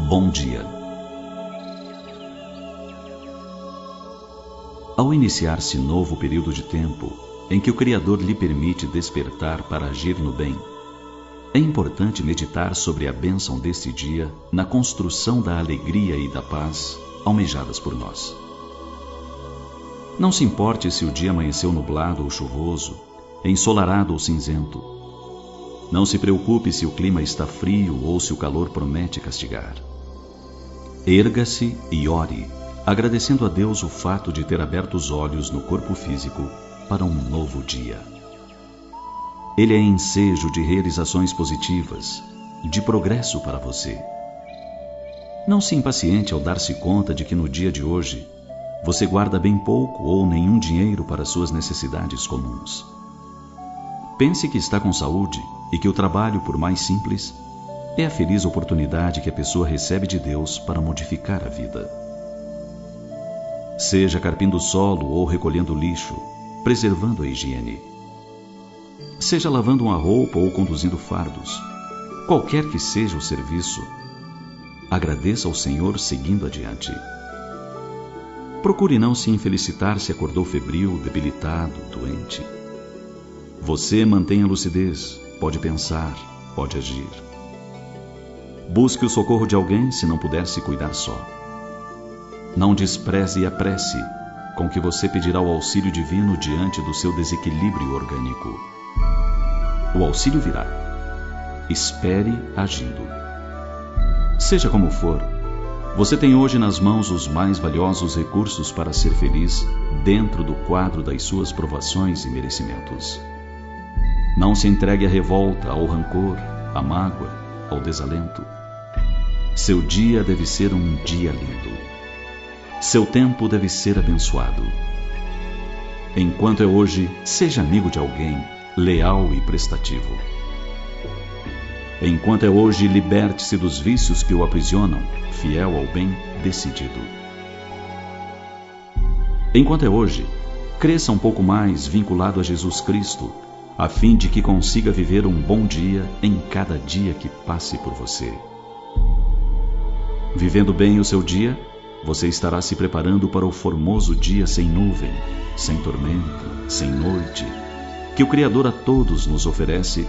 Bom dia. Ao iniciar-se novo período de tempo, em que o Criador lhe permite despertar para agir no bem, é importante meditar sobre a bênção deste dia na construção da alegria e da paz almejadas por nós. Não se importe se o dia amanheceu nublado ou chuvoso, ensolarado ou cinzento. Não se preocupe se o clima está frio ou se o calor promete castigar. Erga-se e ore, agradecendo a Deus o fato de ter aberto os olhos no corpo físico para um novo dia. Ele é ensejo de realizações positivas, de progresso para você. Não se impaciente ao dar-se conta de que no dia de hoje você guarda bem pouco ou nenhum dinheiro para suas necessidades comuns. Pense que está com saúde e que o trabalho, por mais simples, é a feliz oportunidade que a pessoa recebe de Deus para modificar a vida. Seja carpindo solo ou recolhendo lixo, preservando a higiene. Seja lavando uma roupa ou conduzindo fardos. Qualquer que seja o serviço, agradeça ao Senhor seguindo adiante. Procure não se infelicitar se acordou febril, debilitado, doente. Você mantenha a lucidez, pode pensar, pode agir. Busque o socorro de alguém se não puder se cuidar só. Não despreze a prece, com que você pedirá o auxílio divino diante do seu desequilíbrio orgânico. O auxílio virá. Espere agindo. Seja como for, você tem hoje nas mãos os mais valiosos recursos para ser feliz dentro do quadro das suas provações e merecimentos. Não se entregue à revolta, ao rancor, à mágoa, ao desalento. Seu dia deve ser um dia lindo. Seu tempo deve ser abençoado. Enquanto é hoje, seja amigo de alguém, leal e prestativo. Enquanto é hoje, liberte-se dos vícios que o aprisionam, fiel ao bem, decidido. Enquanto é hoje, cresça um pouco mais vinculado a Jesus Cristo, a fim de que consiga viver um bom dia em cada dia que passe por você. Vivendo bem o seu dia, você estará se preparando para o formoso dia sem nuvem, sem tormenta, sem noite, que o Criador a todos nos oferece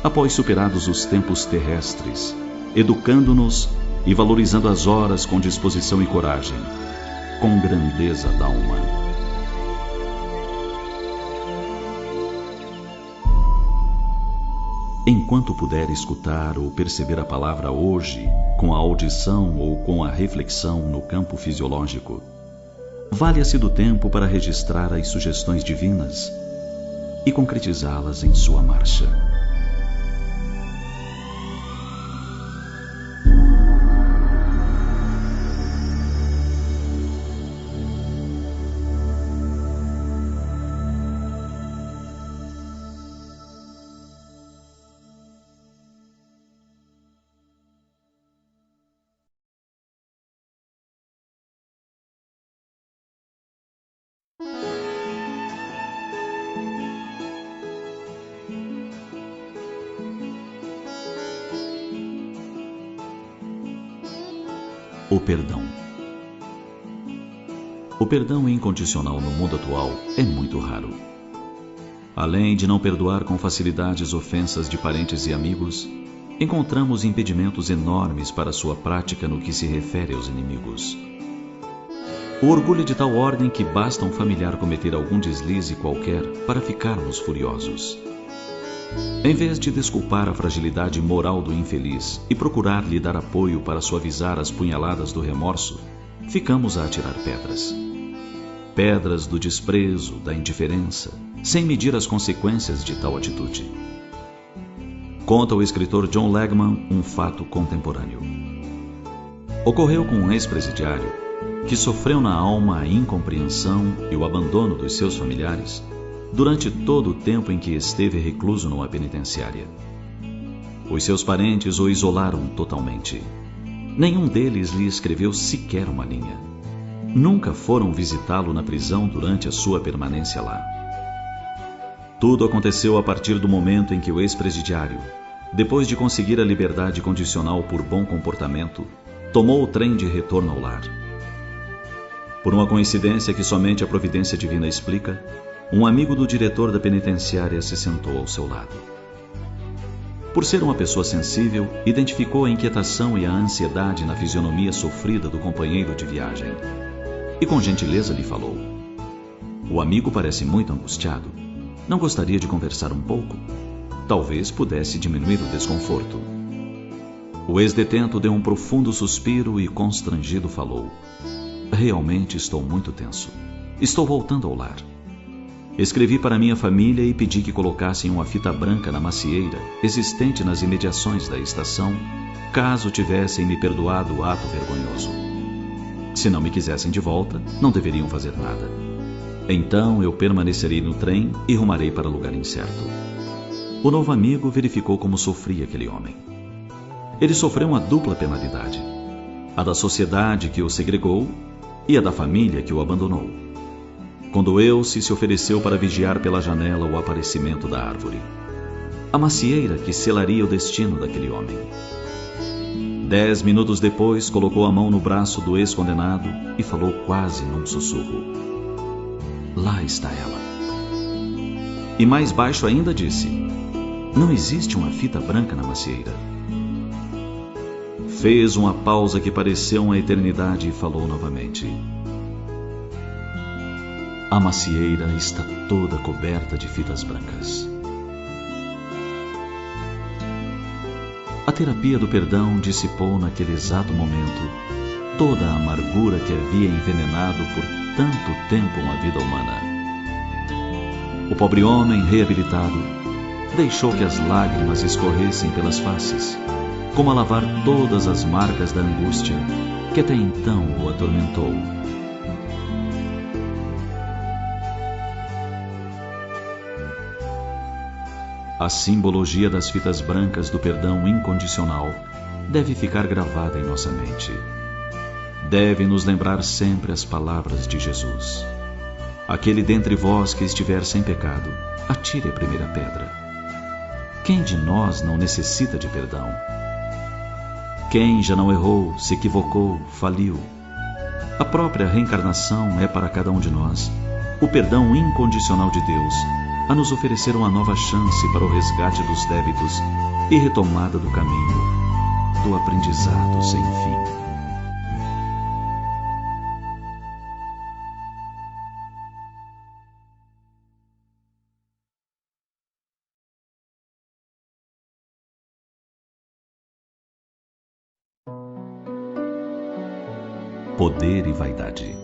após superados os tempos terrestres, educando-nos e valorizando as horas com disposição e coragem, com grandeza d'alma. Enquanto puder escutar ou perceber a palavra hoje, com a audição ou com a reflexão no campo fisiológico, valha-se do tempo para registrar as sugestões divinas e concretizá-las em sua marcha. O perdão. O perdão incondicional no mundo atual é muito raro. Além de não perdoar com facilidade as ofensas de parentes e amigos, encontramos impedimentos enormes para sua prática no que se refere aos inimigos. O orgulho é de tal ordem que basta um familiar cometer algum deslize qualquer para ficarmos furiosos. Em vez de desculpar a fragilidade moral do infeliz e procurar lhe dar apoio para suavizar as punhaladas do remorso, ficamos a atirar pedras. Pedras do desprezo, da indiferença, sem medir as consequências de tal atitude. Conta o escritor John Legman um fato contemporâneo. Ocorreu com um ex-presidiário que sofreu na alma a incompreensão e o abandono dos seus familiares durante todo o tempo em que esteve recluso numa penitenciária. Os seus parentes o isolaram totalmente. Nenhum deles lhe escreveu sequer uma linha. Nunca foram visitá-lo na prisão durante a sua permanência lá. Tudo aconteceu a partir do momento em que o ex-presidiário, depois de conseguir a liberdade condicional por bom comportamento, tomou o trem de retorno ao lar. Por uma coincidência que somente a providência divina explica, um amigo do diretor da penitenciária se sentou ao seu lado. Por ser uma pessoa sensível, identificou a inquietação e a ansiedade na fisionomia sofrida do companheiro de viagem e com gentileza lhe falou: "O amigo parece muito angustiado. Não gostaria de conversar um pouco? Talvez pudesse diminuir o desconforto." O ex-detento deu um profundo suspiro e, constrangido, falou: "Realmente estou muito tenso. Estou voltando ao lar. Escrevi para minha família e pedi que colocassem uma fita branca na macieira existente nas imediações da estação, caso tivessem me perdoado o ato vergonhoso. Se não me quisessem de volta, não deveriam fazer nada. Então eu permanecerei no trem e rumarei para lugar incerto." O novo amigo verificou como sofria aquele homem. Ele sofreu uma dupla penalidade: a da sociedade que o segregou e a da família que o abandonou. Condoeu-se e se ofereceu para vigiar pela janela o aparecimento da árvore, a macieira que selaria o destino daquele homem. 10 minutos depois, colocou a mão no braço do ex-condenado e falou quase num sussurro: "Lá está ela." E mais baixo ainda disse: "Não existe uma fita branca na macieira." Fez uma pausa que pareceu uma eternidade e falou novamente: "A macieira está toda coberta de fitas brancas." A terapia do perdão dissipou naquele exato momento toda a amargura que havia envenenado por tanto tempo uma vida humana. O pobre homem, reabilitado, deixou que as lágrimas escorressem pelas faces, como a lavar todas as marcas da angústia que até então o atormentou. A simbologia das fitas brancas do perdão incondicional deve ficar gravada em nossa mente. Deve nos lembrar sempre as palavras de Jesus: "Aquele dentre vós que estiver sem pecado, atire a primeira pedra." Quem de nós não necessita de perdão? Quem já não errou, se equivocou, faliu? A própria reencarnação é para cada um de nós o perdão incondicional de Deus, a nos oferecer uma nova chance para o resgate dos débitos e retomada do caminho do aprendizado sem fim. Poder e vaidade.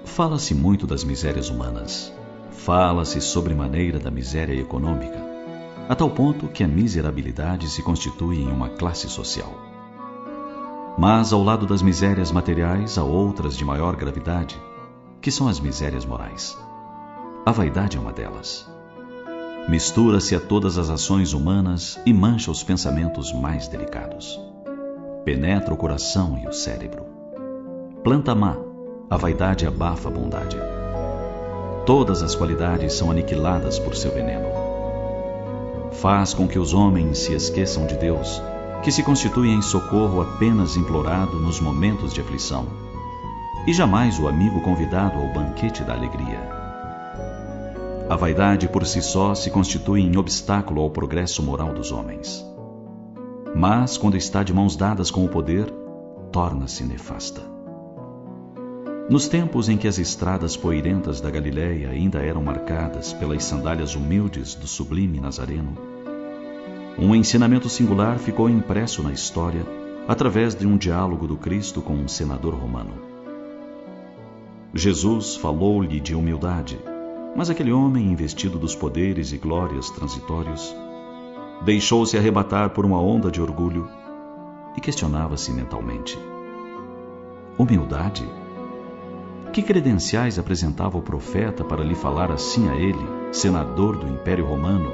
Fala-se muito das misérias humanas. Fala-se sobremaneira da miséria econômica, a tal ponto que a miserabilidade se constitui em uma classe social. Mas, ao lado das misérias materiais, há outras de maior gravidade, que são as misérias morais. A vaidade é uma delas. Mistura-se a todas as ações humanas e mancha os pensamentos mais delicados. Penetra o coração e o cérebro. Planta má, a vaidade abafa a bondade. Todas as qualidades são aniquiladas por seu veneno. Faz com que os homens se esqueçam de Deus, que se constitui em socorro apenas implorado nos momentos de aflição, e jamais o amigo convidado ao banquete da alegria. A vaidade por si só se constitui em obstáculo ao progresso moral dos homens. Mas, quando está de mãos dadas com o poder, torna-se nefasta. Nos tempos em que as estradas poeirentas da Galiléia ainda eram marcadas pelas sandálias humildes do sublime Nazareno, um ensinamento singular ficou impresso na história através de um diálogo do Cristo com um senador romano. Jesus falou-lhe de humildade, mas aquele homem, investido dos poderes e glórias transitórios, deixou-se arrebatar por uma onda de orgulho e questionava-se mentalmente: humildade? Que credenciais apresentava o profeta para lhe falar assim a ele, senador do Império Romano,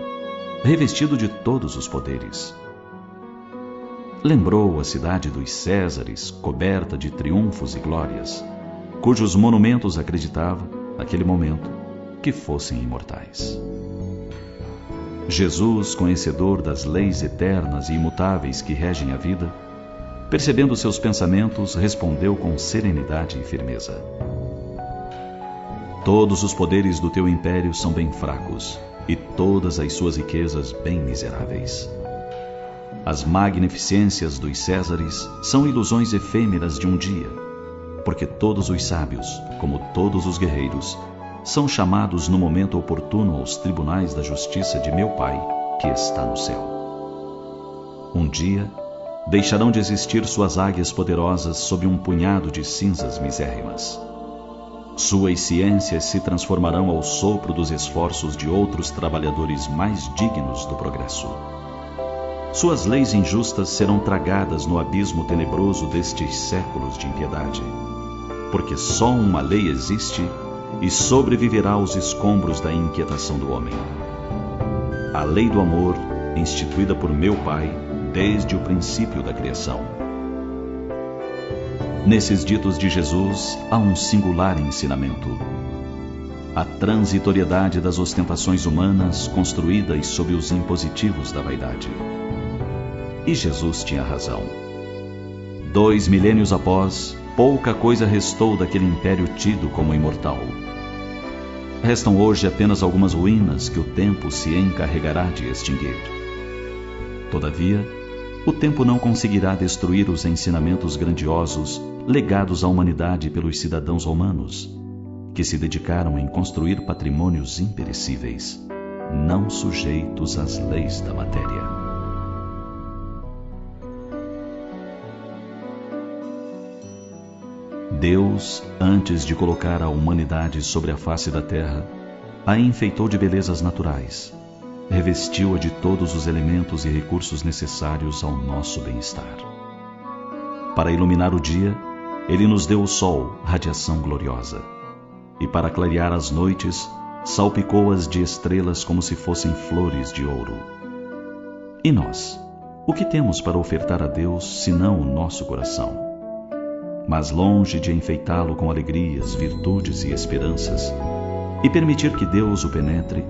revestido de todos os poderes? Lembrou a cidade dos Césares, coberta de triunfos e glórias, cujos monumentos acreditava, naquele momento, que fossem imortais. Jesus, conhecedor das leis eternas e imutáveis que regem a vida, percebendo seus pensamentos, respondeu com serenidade e firmeza: Todos os poderes do teu império são bem fracos, e todas as suas riquezas bem miseráveis. As magnificências dos Césares são ilusões efêmeras de um dia, porque todos os sábios, como todos os guerreiros, são chamados no momento oportuno aos tribunais da justiça de meu Pai, que está no céu. Um dia, deixarão de existir suas águias poderosas sob um punhado de cinzas misérrimas. Suas ciências se transformarão ao sopro dos esforços de outros trabalhadores mais dignos do progresso. Suas leis injustas serão tragadas no abismo tenebroso destes séculos de impiedade, porque só uma lei existe e sobreviverá aos escombros da inquietação do homem. A lei do amor, instituída por meu Pai desde o princípio da criação. Nesses ditos de Jesus há um singular ensinamento: a transitoriedade das ostentações humanas construídas sob os impositivos da vaidade. E Jesus tinha razão. 2 milênios após, pouca coisa restou daquele império tido como imortal. Restam hoje apenas algumas ruínas que o tempo se encarregará de extinguir. Todavia, o tempo não conseguirá destruir os ensinamentos grandiosos legados à humanidade pelos cidadãos romanos, que se dedicaram em construir patrimônios imperecíveis, não sujeitos às leis da matéria. Deus, antes de colocar a humanidade sobre a face da terra, a enfeitou de belezas naturais, revestiu-a de todos os elementos e recursos necessários ao nosso bem-estar. Para iluminar o dia, Ele nos deu o sol, radiação gloriosa, e para clarear as noites, salpicou-as de estrelas como se fossem flores de ouro. E nós, o que temos para ofertar a Deus, senão o nosso coração? Mas longe de enfeitá-lo com alegrias, virtudes e esperanças, e permitir que Deus o penetre,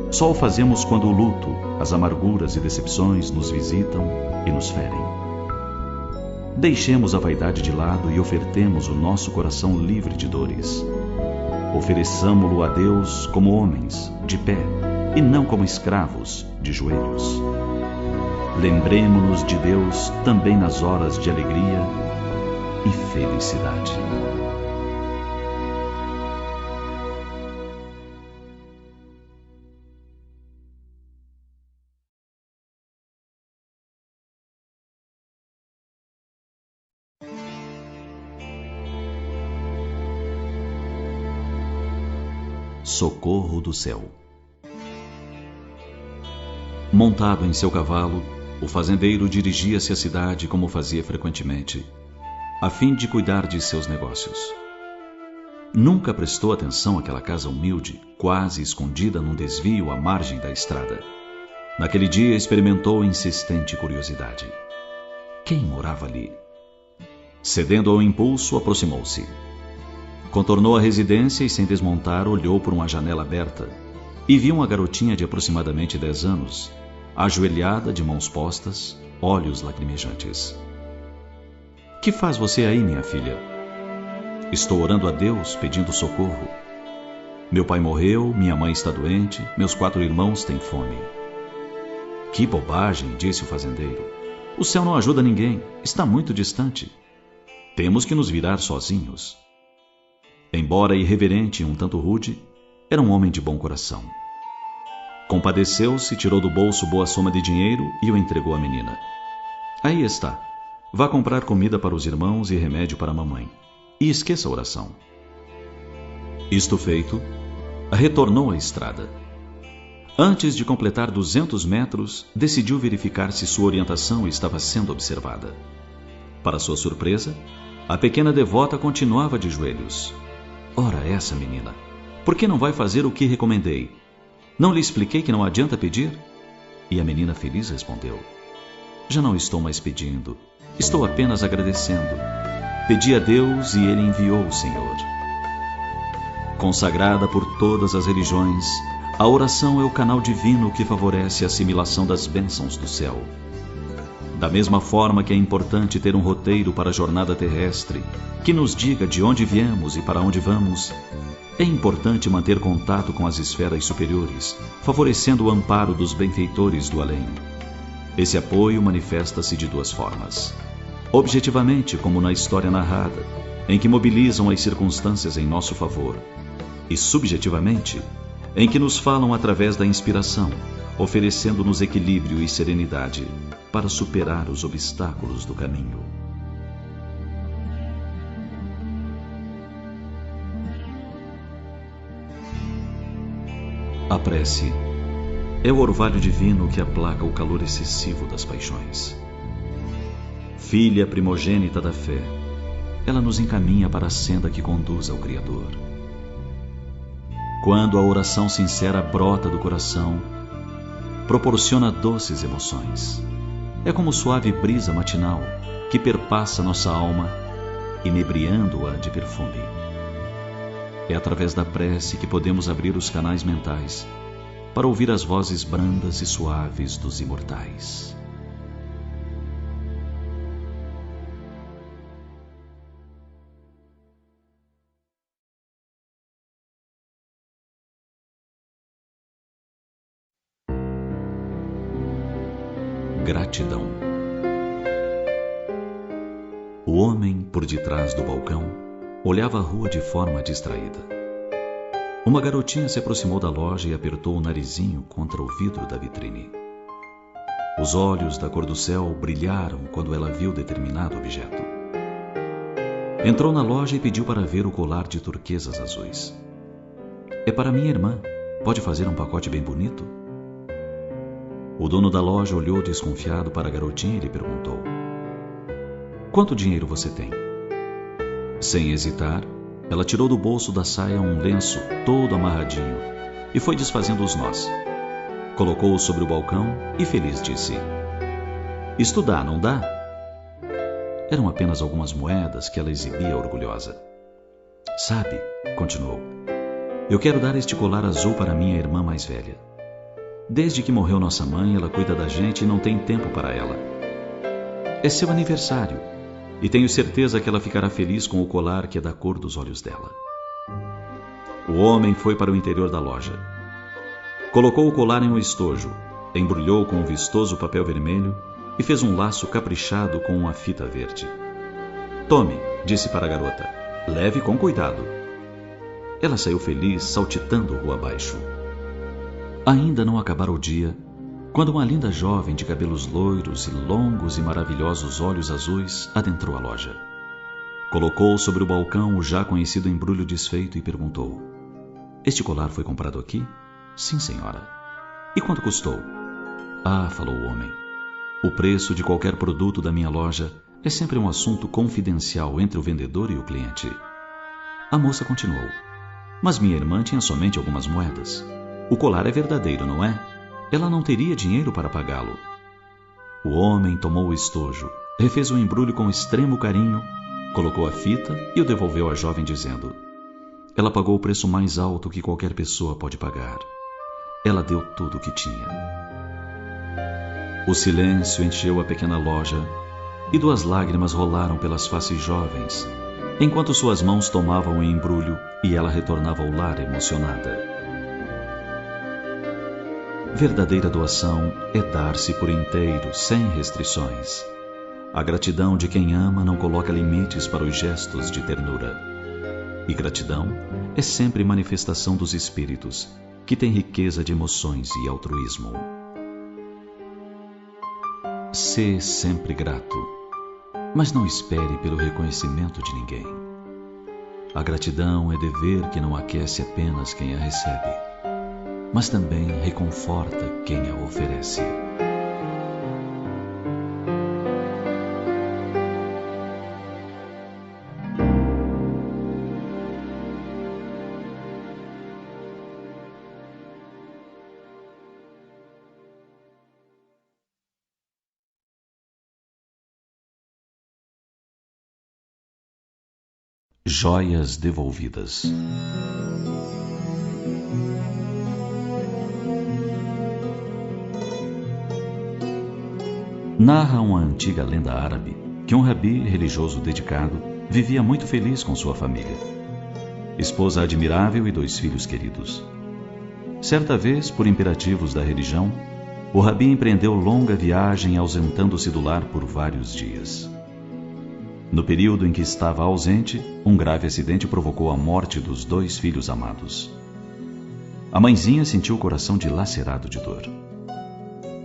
só o fazemos quando o luto, as amarguras e decepções nos visitam e nos ferem. Deixemos a vaidade de lado e ofertemos o nosso coração livre de dores. Ofereçamo-lo a Deus como homens, de pé, e não como escravos, de joelhos. Lembremo-nos de Deus também nas horas de alegria e felicidade. Socorro do céu. Montado em seu cavalo, o fazendeiro dirigia-se à cidade como fazia frequentemente, a fim de cuidar de seus negócios. Nunca prestou atenção àquela casa humilde, quase escondida num desvio à margem da estrada. Naquele dia experimentou insistente curiosidade. Quem morava ali? Cedendo ao impulso, aproximou-se. Contornou a residência e, sem desmontar, olhou por uma janela aberta e viu uma garotinha de aproximadamente 10 anos, ajoelhada, de mãos postas, olhos lacrimejantes. Que faz você aí, minha filha? Estou orando a Deus, pedindo socorro. Meu pai morreu, minha mãe está doente, meus 4 irmãos têm fome. Que bobagem, disse o fazendeiro. O céu não ajuda ninguém, está muito distante. Temos que nos virar sozinhos. Embora irreverente e um tanto rude, era um homem de bom coração. Compadeceu-se, tirou do bolso boa soma de dinheiro e o entregou à menina. Aí está. Vá comprar comida para os irmãos e remédio para a mamãe. E esqueça a oração. Isto feito, retornou à estrada. Antes de completar 200 metros, decidiu verificar se sua orientação estava sendo observada. Para sua surpresa, a pequena devota continuava de joelhos. Ora essa, menina, por que não vai fazer o que recomendei? Não lhe expliquei que não adianta pedir? E a menina feliz respondeu: já não estou mais pedindo. Estou apenas agradecendo. Pedi a Deus e Ele enviou o Senhor. Consagrada por todas as religiões, A oração é o canal divino que favorece a assimilação das bênçãos do céu. Da mesma forma que é importante ter um roteiro para a jornada terrestre, que nos diga de onde viemos e para onde vamos, é importante manter contato com as esferas superiores, favorecendo o amparo dos benfeitores do além. Esse apoio manifesta-se de duas formas. Objetivamente, como na história narrada, em que mobilizam as circunstâncias em nosso favor, e subjetivamente, em que nos falam através da inspiração, oferecendo-nos equilíbrio e serenidade para superar os obstáculos do caminho. A prece é o orvalho divino que aplaca o calor excessivo das paixões. Filha primogênita da fé, ela nos encaminha para a senda que conduz ao Criador. Quando a oração sincera brota do coração, proporciona doces emoções. É como suave brisa matinal que perpassa nossa alma, inebriando-a de perfume. É através da prece que podemos abrir os canais mentais para ouvir as vozes brandas e suaves dos imortais. Gratidão. O homem, por detrás do balcão, olhava a rua de forma distraída. Uma garotinha se aproximou da loja e apertou o narizinho contra o vidro da vitrine. Os olhos da cor do céu brilharam quando ela viu determinado objeto. Entrou na loja e pediu para ver o colar de turquesas azuis. É para minha irmã. Pode fazer um pacote bem bonito? O dono da loja olhou desconfiado para a garotinha e lhe perguntou: quanto dinheiro você tem? Sem hesitar, ela tirou do bolso da saia um lenço todo amarradinho e foi desfazendo os nós. Colocou-o sobre o balcão e feliz disse: isto dá, não dá? Eram apenas algumas moedas que ela exibia orgulhosa. Sabe, continuou, eu quero dar este colar azul para minha irmã mais velha. Desde que morreu nossa mãe, ela cuida da gente e não tem tempo para ela. É seu aniversário e tenho certeza que ela ficará feliz com o colar que é da cor dos olhos dela. O homem foi para o interior da loja. Colocou o colar em um estojo, embrulhou com um vistoso papel vermelho e fez um laço caprichado com uma fita verde. Tome, disse para a garota, leve com cuidado. Ela saiu feliz, saltitando rua abaixo. Ainda não acabara o dia, quando uma linda jovem de cabelos loiros e longos e maravilhosos olhos azuis adentrou a loja. Colocou sobre o balcão o já conhecido embrulho desfeito e perguntou: este colar foi comprado aqui? Sim, senhora. E quanto custou? Ah, falou o homem, o preço de qualquer produto da minha loja é sempre um assunto confidencial entre o vendedor e o cliente. A moça continuou: mas minha irmã tinha somente algumas moedas. O colar é verdadeiro, não é? Ela não teria dinheiro para pagá-lo. O homem tomou o estojo, refez o embrulho com extremo carinho, colocou a fita e o devolveu à jovem dizendo: ela pagou o preço mais alto que qualquer pessoa pode pagar. Ela deu tudo o que tinha. O silêncio encheu a pequena loja e 2 lágrimas rolaram pelas faces jovens, enquanto suas mãos tomavam o embrulho e ela retornava ao lar emocionada. Verdadeira doação é dar-se por inteiro, sem restrições. A gratidão de quem ama não coloca limites para os gestos de ternura. E gratidão é sempre manifestação dos espíritos, que têm riqueza de emoções e altruísmo. Sê sempre grato, mas não espere pelo reconhecimento de ninguém. A gratidão é dever que não aquece apenas quem a recebe, mas também reconforta quem a oferece. Joias devolvidas. Narra uma antiga lenda árabe que um rabi religioso dedicado vivia muito feliz com sua família. Esposa admirável e 2 filhos queridos. Certa vez, por imperativos da religião, o rabi empreendeu longa viagem ausentando-se do lar por vários dias. No período em que estava ausente, um grave acidente provocou a morte dos 2 filhos amados. A mãezinha sentiu o coração dilacerado de dor.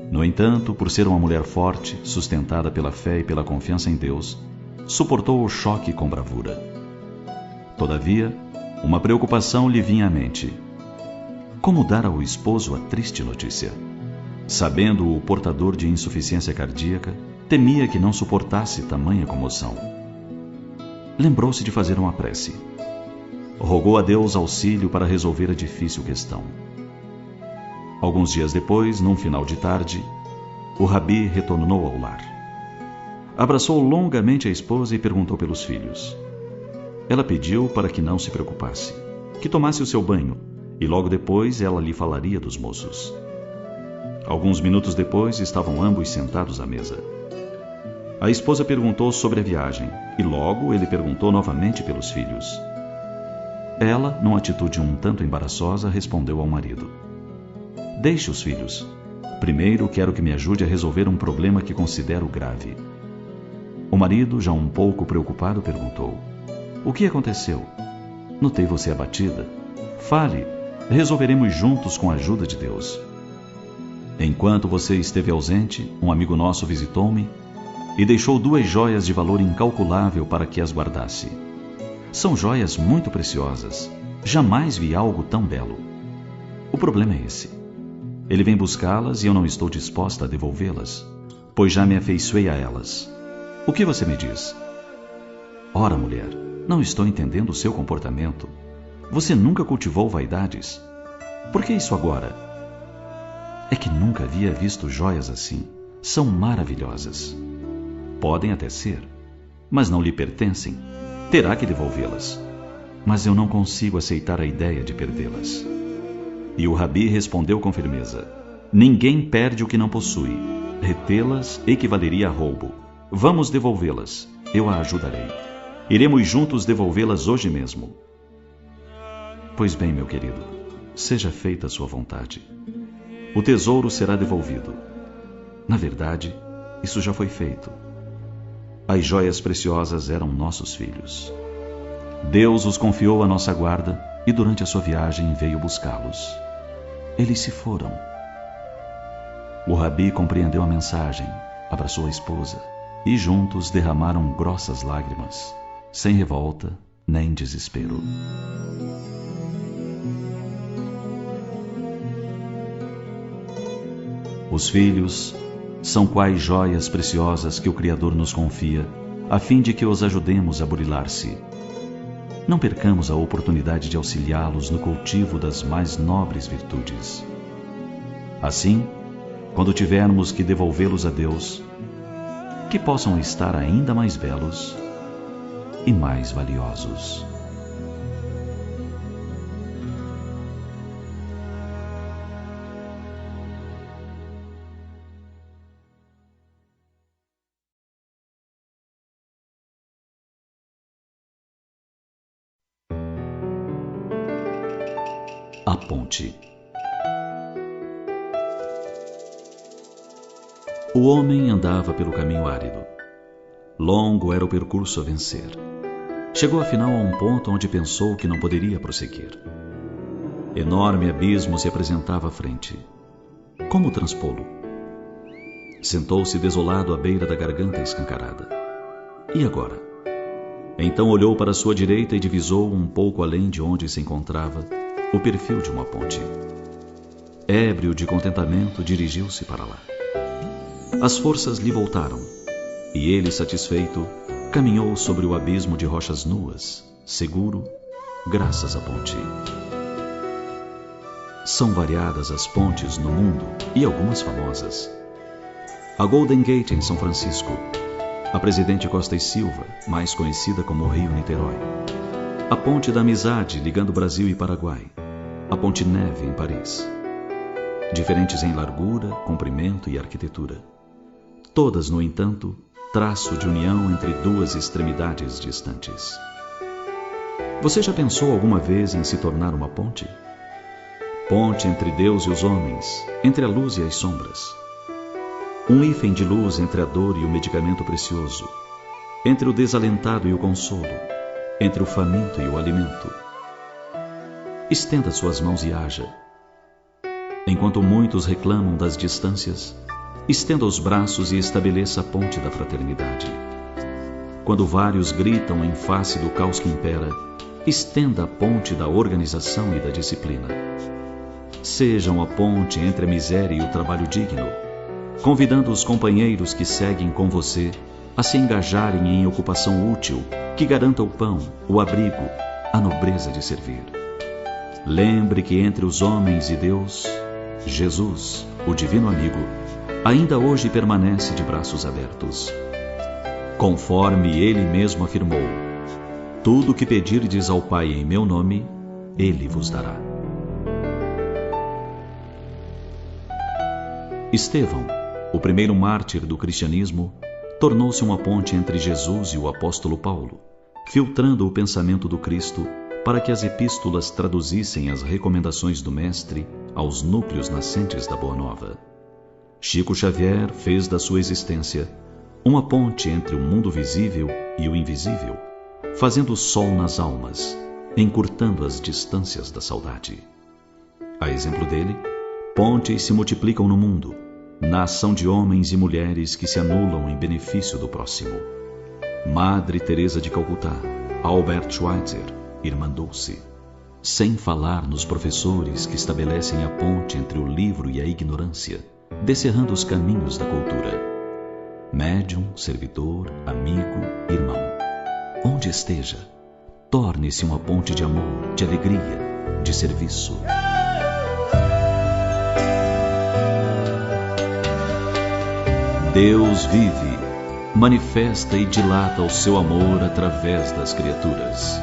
No entanto, por ser uma mulher forte, sustentada pela fé e pela confiança em Deus, suportou o choque com bravura. Todavia, uma preocupação lhe vinha à mente. Como dar ao esposo a triste notícia? Sabendo o portador de insuficiência cardíaca, temia que não suportasse tamanha comoção. Lembrou-se de fazer uma prece. Rogou a Deus auxílio para resolver a difícil questão. Alguns dias depois, num final de tarde, o rabi retornou ao lar. Abraçou longamente a esposa e perguntou pelos filhos. Ela pediu para que não se preocupasse, que tomasse o seu banho, e logo depois ela lhe falaria dos moços. Alguns minutos depois, estavam ambos sentados à mesa. A esposa perguntou sobre a viagem, e logo ele perguntou novamente pelos filhos. Ela, numa atitude um tanto embaraçosa, respondeu ao marido. Deixe os filhos. Primeiro quero que me ajude a resolver um problema que considero grave. O marido, já um pouco preocupado, perguntou. O que aconteceu? Notei você abatida. Fale, resolveremos juntos com a ajuda de Deus. Enquanto você esteve ausente, um amigo nosso visitou-me e deixou 2 joias de valor incalculável para que as guardasse. São joias muito preciosas. Jamais vi algo tão belo. O problema é esse. Ele vem buscá-las e eu não estou disposta a devolvê-las, pois já me afeiçoei a elas. O que você me diz? Ora, mulher, não estou entendendo o seu comportamento. Você nunca cultivou vaidades. Por que isso agora? É que nunca havia visto joias assim. São maravilhosas. Podem até ser, mas não lhe pertencem. Terá que devolvê-las. Mas eu não consigo aceitar a ideia de perdê-las. E o rabi respondeu com firmeza. Ninguém perde o que não possui. Retê-las equivaleria a roubo. Vamos devolvê-las. Eu a ajudarei. Iremos juntos devolvê-las hoje mesmo. Pois bem, meu querido, seja feita a sua vontade. O tesouro será devolvido. Na verdade, isso já foi feito. As joias preciosas eram nossos filhos. Deus os confiou à nossa guarda e durante a sua viagem veio buscá-los. Eles se foram. O rabi compreendeu a mensagem, abraçou a esposa e juntos derramaram grossas lágrimas, sem revolta nem desespero. Os filhos são quais joias preciosas que o Criador nos confia, a fim de que os ajudemos a burilar-se. Não percamos a oportunidade de auxiliá-los no cultivo das mais nobres virtudes. Assim, quando tivermos que devolvê-los a Deus, que possam estar ainda mais belos e mais valiosos. A ponte. O homem andava pelo caminho árido. Longo era o percurso a vencer. Chegou afinal a um ponto onde pensou que não poderia prosseguir. Enorme abismo se apresentava à frente. Como transpô-lo? Sentou-se desolado à beira da garganta escancarada. E agora? Então olhou para sua direita e divisou um pouco além de onde se encontrava o perfil de uma ponte. Ébrio de contentamento, dirigiu-se para lá. As forças lhe voltaram, e ele, satisfeito, caminhou sobre o abismo de rochas nuas, seguro, graças à ponte. São variadas as pontes no mundo e algumas famosas. A Golden Gate em São Francisco, a Presidente Costa e Silva, mais conhecida como Rio Niterói, a Ponte da Amizade ligando Brasil e Paraguai, a Ponte Neve em Paris. Diferentes em largura, comprimento e arquitetura. todas, no entanto, traço de união entre duas extremidades distantes. Você já pensou alguma vez em se tornar uma ponte? Ponte entre Deus e os homens, entre a luz e as sombras. Um hífen de luz entre a dor e o medicamento precioso, entre o desalentado e o consolo, entre o faminto e o alimento. Estenda suas mãos e haja. Enquanto muitos reclamam das distâncias, estenda os braços e estabeleça a ponte da fraternidade. Quando vários gritam em face do caos que impera, estenda a ponte da organização e da disciplina. Sejam a ponte entre a miséria e o trabalho digno, convidando os companheiros que seguem com você a se engajarem em ocupação útil que garanta o pão, o abrigo, a nobreza de servir. Lembre que entre os homens e Deus, Jesus, o divino amigo, ainda hoje permanece de braços abertos. Conforme ele mesmo afirmou: tudo o que pedirdes ao Pai em meu nome, ele vos dará. Estevão, o primeiro mártir do cristianismo, tornou-se uma ponte entre Jesus e o apóstolo Paulo, filtrando o pensamento do Cristo para que as epístolas traduzissem as recomendações do Mestre aos núcleos nascentes da Boa Nova. Chico Xavier fez da sua existência uma ponte entre o mundo visível e o invisível, fazendo sol nas almas, encurtando as distâncias da saudade. A exemplo dele, pontes se multiplicam no mundo, na ação de homens e mulheres que se anulam em benefício do próximo. Madre Teresa de Calcutá, Albert Schweitzer, irmandou-se, sem falar nos professores que estabelecem a ponte entre o livro e a ignorância, descerrando os caminhos da cultura. Médium, servidor, amigo, irmão, onde esteja, torne-se uma ponte de amor, de alegria, de serviço. Deus vive, manifesta e dilata o seu amor através das criaturas.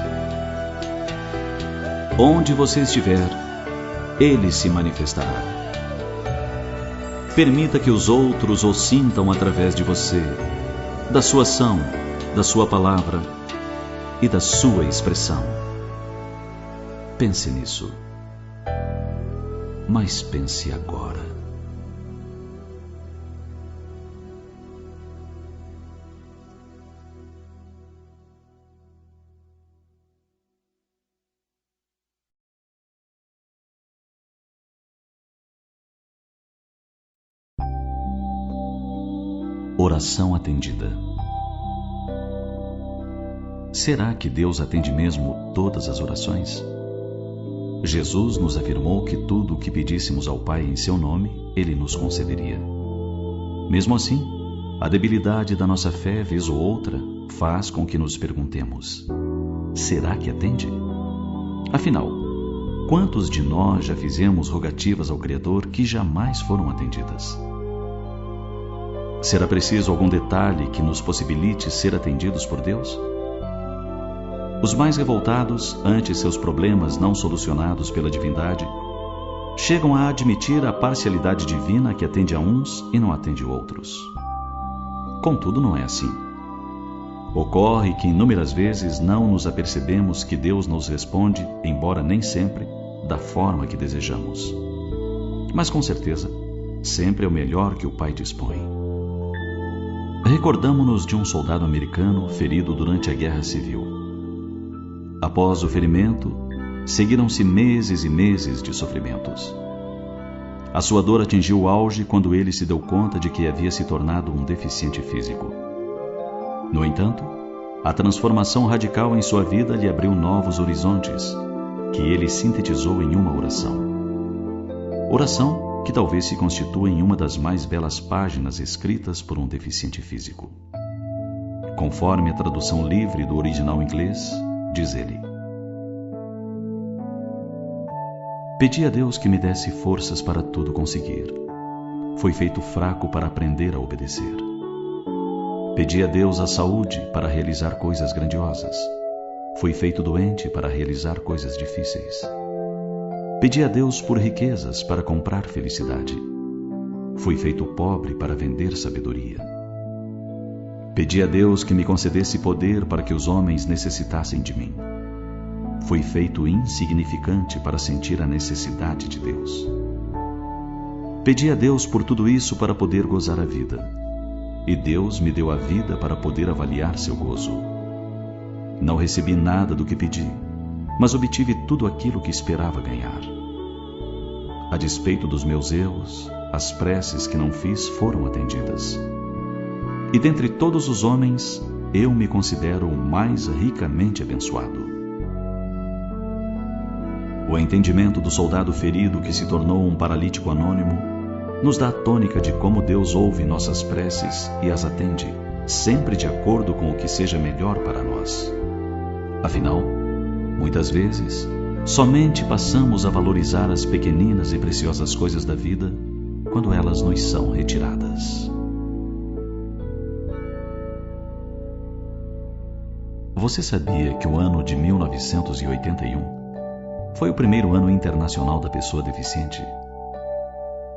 Onde você estiver, ele se manifestará. Permita que os outros o sintam através de você, da sua ação, da sua palavra e da sua expressão. Pense nisso. Mas pense agora. Oração atendida. Será que Deus atende mesmo todas as orações? Jesus nos afirmou que tudo o que pedíssemos ao Pai em seu nome, Ele nos concederia. Mesmo assim, a debilidade da nossa fé, vez ou outra, faz com que nos perguntemos: será que atende? Afinal, quantos de nós já fizemos rogativas ao Criador que jamais foram atendidas? Será preciso algum detalhe que nos possibilite ser atendidos por Deus? Os mais revoltados ante seus problemas não solucionados pela divindade chegam a admitir a parcialidade divina que atende a uns e não atende outros. Contudo, não é assim. Ocorre que inúmeras vezes não nos apercebemos que Deus nos responde, embora nem sempre, da forma que desejamos. Mas com certeza, sempre é o melhor que o Pai dispõe. Recordamo-nos de um soldado americano ferido durante a Guerra Civil. Após o ferimento, seguiram-se meses e meses de sofrimentos. A sua dor atingiu o auge quando ele se deu conta de que havia se tornado um deficiente físico. No entanto, a transformação radical em sua vida lhe abriu novos horizontes, que ele sintetizou em uma oração. Oração que talvez se constitua em uma das mais belas páginas escritas por um deficiente físico. Conforme a tradução livre do original inglês, diz ele: pedi a Deus que me desse forças para tudo conseguir. Fui feito fraco para aprender a obedecer. Pedi a Deus a saúde para realizar coisas grandiosas. Fui feito doente para realizar coisas difíceis. Pedi a Deus por riquezas para comprar felicidade. Fui feito pobre para vender sabedoria. Pedi a Deus que me concedesse poder para que os homens necessitassem de mim. Fui feito insignificante para sentir a necessidade de Deus. Pedi a Deus por tudo isso para poder gozar a vida. E Deus me deu a vida para poder avaliar seu gozo. Não recebi nada do que pedi, mas obtive tudo aquilo que esperava ganhar. A despeito dos meus erros, as preces que não fiz foram atendidas. E dentre todos os homens, eu me considero o mais ricamente abençoado. O entendimento do soldado ferido que se tornou um paralítico anônimo nos dá a tônica de como Deus ouve nossas preces e as atende, sempre de acordo com o que seja melhor para nós. Afinal, muitas vezes, somente passamos a valorizar as pequeninas e preciosas coisas da vida quando elas nos são retiradas. Você sabia que o ano de 1981 foi o primeiro ano internacional da pessoa deficiente?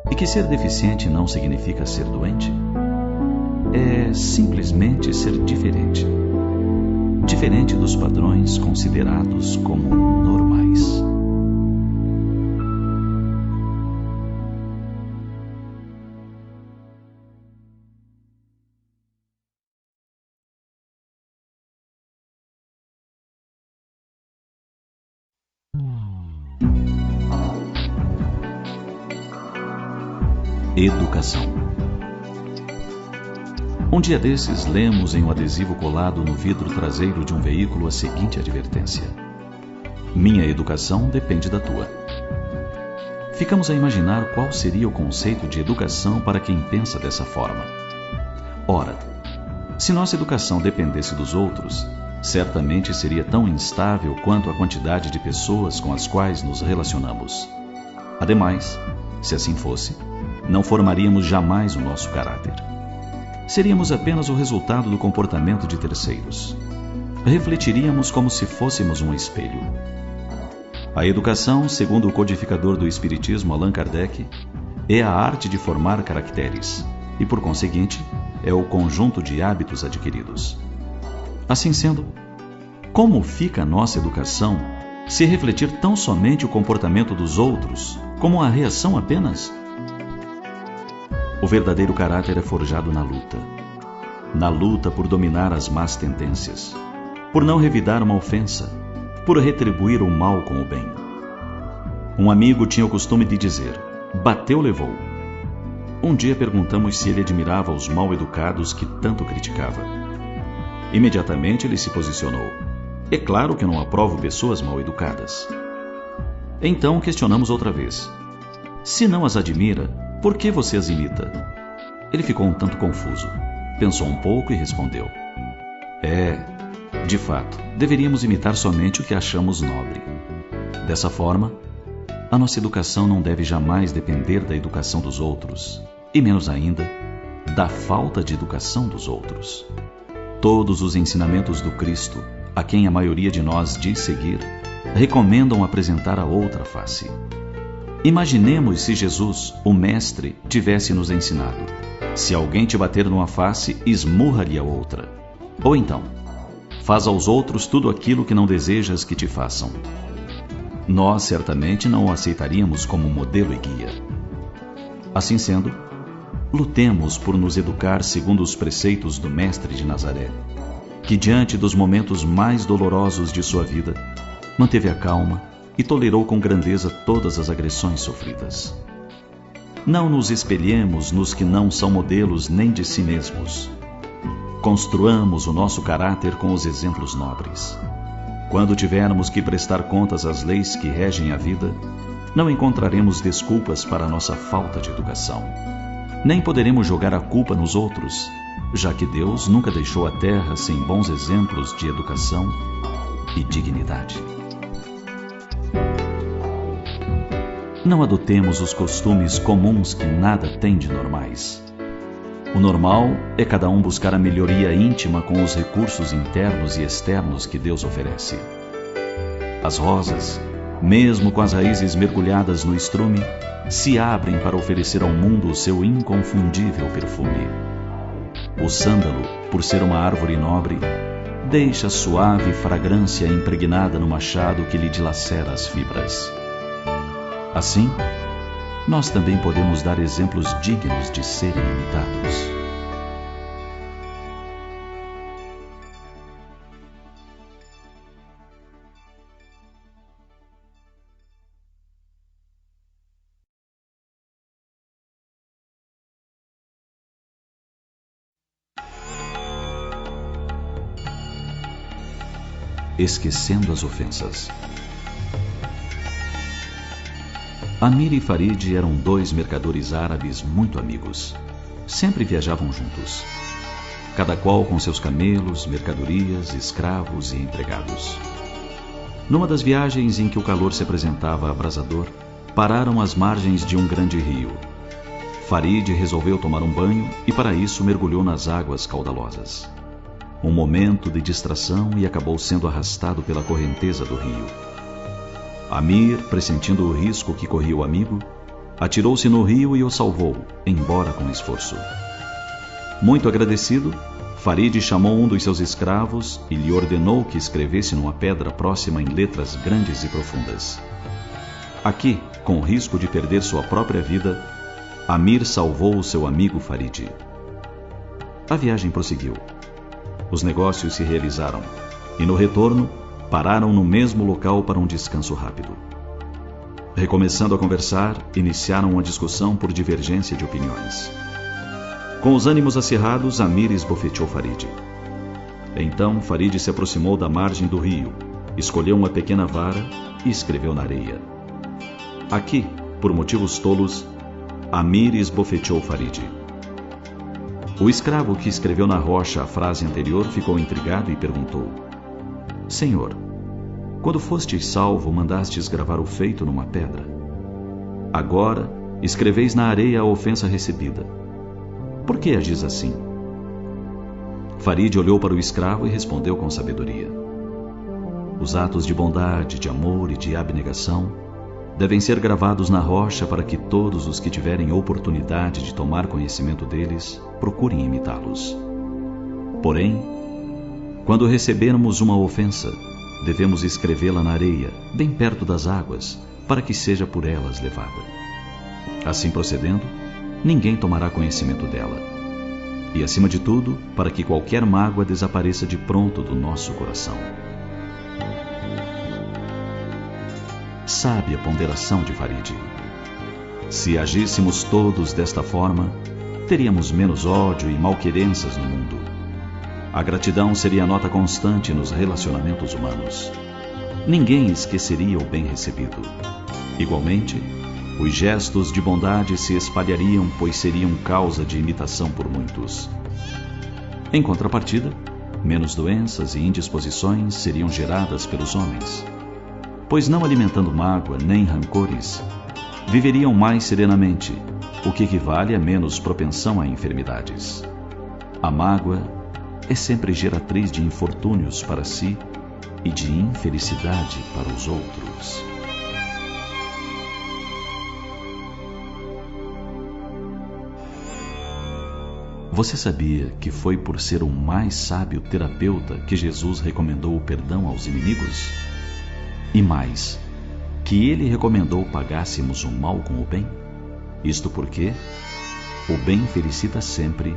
E que ser deficiente não significa ser doente? É simplesmente ser diferente. Diferente dos padrões considerados como normais. Educação. Um dia desses, lemos em um adesivo colado no vidro traseiro de um veículo a seguinte advertência: minha educação depende da tua. Ficamos a imaginar qual seria o conceito de educação para quem pensa dessa forma. Ora, se nossa educação dependesse dos outros, certamente seria tão instável quanto a quantidade de pessoas com as quais nos relacionamos. Ademais, se assim fosse, não formaríamos jamais o nosso caráter. Seríamos apenas o resultado do comportamento de terceiros. Refletiríamos como se fôssemos um espelho. A educação, segundo o codificador do Espiritismo Allan Kardec, é a arte de formar caracteres e, por conseguinte, é o conjunto de hábitos adquiridos. Assim sendo, como fica a nossa educação se refletir tão somente o comportamento dos outros como uma reação apenas? O verdadeiro caráter é forjado na luta por dominar as más tendências, por não revidar uma ofensa, por retribuir o mal com o bem. Um amigo tinha o costume de dizer: bateu, levou. Um dia perguntamos se ele admirava os mal-educados que tanto criticava. Imediatamente ele se posicionou: é claro que não aprovo pessoas mal-educadas. Então questionamos outra vez: se não as admira, por que você as imita? Ele ficou um tanto confuso. Pensou um pouco e respondeu: de fato, deveríamos imitar somente o que achamos nobre. Dessa forma, a nossa educação não deve jamais depender da educação dos outros, e menos ainda, da falta de educação dos outros. Todos os ensinamentos do Cristo, a quem a maioria de nós diz seguir, recomendam apresentar a outra face. Imaginemos se Jesus, o Mestre, tivesse nos ensinado: se alguém te bater numa face, esmurra-lhe a outra. Ou então, faz aos outros tudo aquilo que não desejas que te façam. Nós certamente não o aceitaríamos como modelo e guia. Assim sendo, lutemos por nos educar segundo os preceitos do Mestre de Nazaré, que diante dos momentos mais dolorosos de sua vida, manteve a calma e tolerou com grandeza todas as agressões sofridas. Não nos espelhemos nos que não são modelos nem de si mesmos. Construamos o nosso caráter com os exemplos nobres. Quando tivermos que prestar contas às leis que regem a vida, não encontraremos desculpas para a nossa falta de educação. Nem poderemos jogar a culpa nos outros, já que Deus nunca deixou a terra sem bons exemplos de educação e dignidade. Não adotemos os costumes comuns que nada têm de normais. O normal é cada um buscar a melhoria íntima com os recursos internos e externos que Deus oferece. As rosas, mesmo com as raízes mergulhadas no estrume, se abrem para oferecer ao mundo o seu inconfundível perfume. O sândalo, por ser uma árvore nobre, deixa suave fragrância impregnada no machado que lhe dilacera as fibras. Assim, nós também podemos dar exemplos dignos de serem imitados. Esquecendo as ofensas. Amir e Farid eram dois mercadores árabes muito amigos. Sempre viajavam juntos, cada qual com seus camelos, mercadorias, escravos e empregados. Numa das viagens em que o calor se apresentava abrasador, pararam às margens de um grande rio. Farid resolveu tomar um banho e para isso mergulhou nas águas caudalosas. Um momento de distração e acabou sendo arrastado pela correnteza do rio. Amir, pressentindo o risco que corria o amigo, atirou-se no rio e o salvou, embora com esforço. Muito agradecido, Farid chamou um dos seus escravos e lhe ordenou que escrevesse numa pedra próxima em letras grandes e profundas: aqui, com risco de perder sua própria vida, Amir salvou o seu amigo Farid. A viagem prosseguiu. Os negócios se realizaram e, no retorno, pararam no mesmo local para um descanso rápido. Recomeçando a conversar, iniciaram uma discussão por divergência de opiniões. Com os ânimos acirrados, Amir esbofeteou Farid. Então, Farid se aproximou da margem do rio, escolheu uma pequena vara e escreveu na areia: aqui, por motivos tolos, Amir esbofeteou Farid. O escravo que escreveu na rocha a frase anterior ficou intrigado e perguntou: Senhor, quando fostes salvo, mandastes gravar o feito numa pedra. Agora, escreveis na areia a ofensa recebida. Por que agis assim? Farid olhou para o escravo e respondeu com sabedoria: os atos de bondade, de amor e de abnegação devem ser gravados na rocha para que todos os que tiverem oportunidade de tomar conhecimento deles procurem imitá-los. Porém, quando recebermos uma ofensa, devemos escrevê-la na areia, bem perto das águas, para que seja por elas levada. Assim procedendo, ninguém tomará conhecimento dela. E, acima de tudo, para que qualquer mágoa desapareça de pronto do nosso coração. Sabe a ponderação de Farid. Se agíssemos todos desta forma, teríamos menos ódio e malquerenças no mundo. A gratidão seria a nota constante nos relacionamentos humanos. Ninguém esqueceria o bem recebido. Igualmente, os gestos de bondade se espalhariam, pois seriam causa de imitação por muitos. Em contrapartida, menos doenças e indisposições seriam geradas pelos homens, pois não alimentando mágoa nem rancores, viveriam mais serenamente, o que equivale a menos propensão a enfermidades. A mágoa é sempre geratriz de infortúnios para si e de infelicidade para os outros. Você sabia que foi por ser o mais sábio terapeuta que Jesus recomendou o perdão aos inimigos? E mais, que ele recomendou pagássemos o mal com o bem? Isto porque o bem felicita sempre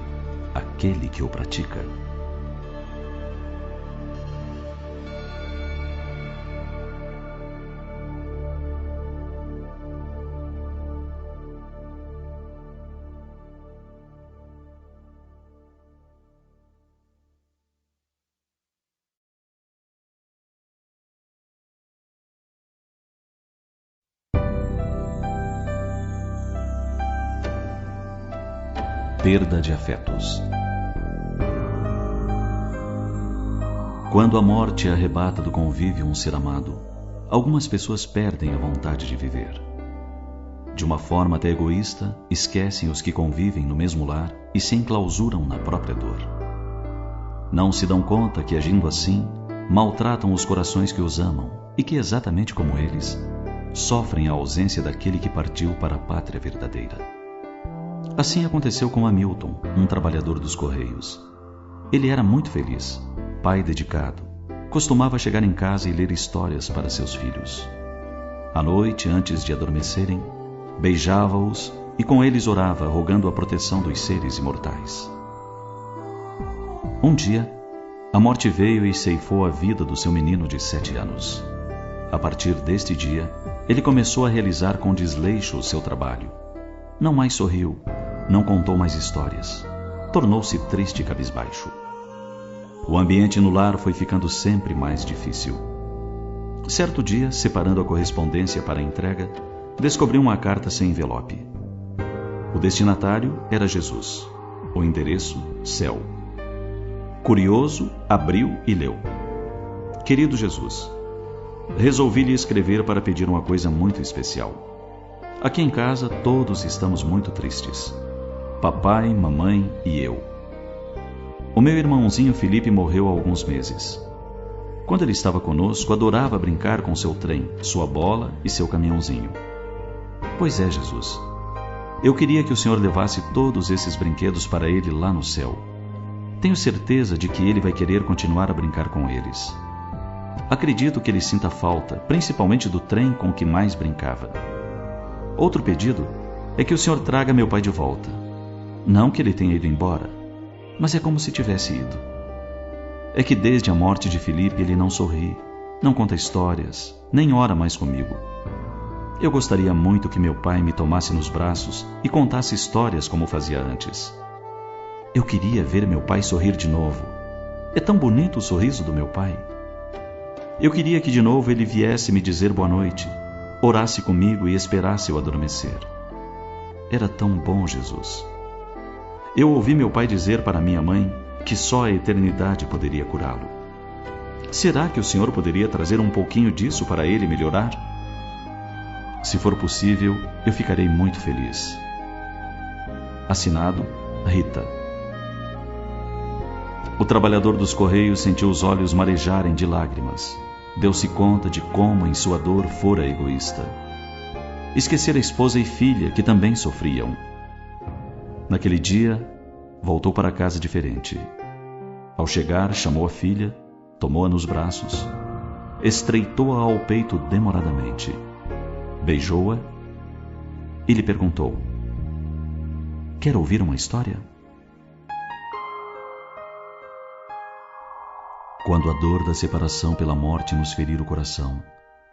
aquele que o pratica. Perda de afetos. Quando a morte arrebata do convívio um ser amado, algumas pessoas perdem a vontade de viver. De uma forma até egoísta, esquecem os que convivem no mesmo lar e se enclausuram na própria dor. Não se dão conta que, agindo assim, maltratam os corações que os amam e que, exatamente como eles, sofrem a ausência daquele que partiu para a pátria verdadeira. Assim aconteceu com Hamilton, um trabalhador dos Correios. Ele era muito feliz, pai dedicado. Costumava chegar em casa e ler histórias para seus filhos. À noite, antes de adormecerem, beijava-os e com eles orava, rogando a proteção dos seres imortais. Um dia, a morte veio e ceifou a vida do seu menino de 7 anos. A partir deste dia, ele começou a realizar com desleixo o seu trabalho. Não mais sorriu, não contou mais histórias. Tornou-se triste e cabisbaixo. O ambiente no lar foi ficando sempre mais difícil. Certo dia, separando a correspondência para a entrega, descobriu uma carta sem envelope. O destinatário era Jesus. O endereço, céu. Curioso, abriu e leu. Querido Jesus, resolvi lhe escrever para pedir uma coisa muito especial. Aqui em casa todos estamos muito tristes. Papai, mamãe e eu. O meu irmãozinho Felipe morreu há alguns meses. Quando ele estava conosco, adorava brincar com seu trem, sua bola e seu caminhãozinho. Pois é, Jesus. Eu queria que o Senhor levasse todos esses brinquedos para ele lá no céu. Tenho certeza de que ele vai querer continuar a brincar com eles. Acredito que ele sinta falta, principalmente do trem com que mais brincava. Outro pedido é que o Senhor traga meu pai de volta. Não que ele tenha ido embora, mas é como se tivesse ido. É que desde a morte de Felipe ele não sorri, não conta histórias, nem ora mais comigo. Eu gostaria muito que meu pai me tomasse nos braços e contasse histórias como fazia antes. Eu queria ver meu pai sorrir de novo. É tão bonito o sorriso do meu pai. Eu queria que de novo ele viesse me dizer boa noite, orasse comigo e esperasse eu adormecer. Era tão bom, Jesus. Eu ouvi meu pai dizer para minha mãe que só a eternidade poderia curá-lo. Será que o Senhor poderia trazer um pouquinho disso para ele melhorar? Se for possível, eu ficarei muito feliz. Assinado, Rita. O trabalhador dos Correios sentiu os olhos marejarem de lágrimas. Deu-se conta de como em sua dor fora egoísta. Esquecera a esposa e filha que também sofriam. Naquele dia, voltou para casa diferente. Ao chegar, chamou a filha, tomou-a nos braços, estreitou-a ao peito demoradamente, beijou-a e lhe perguntou: quer ouvir uma história? Quando a dor da separação pela morte nos ferir o coração,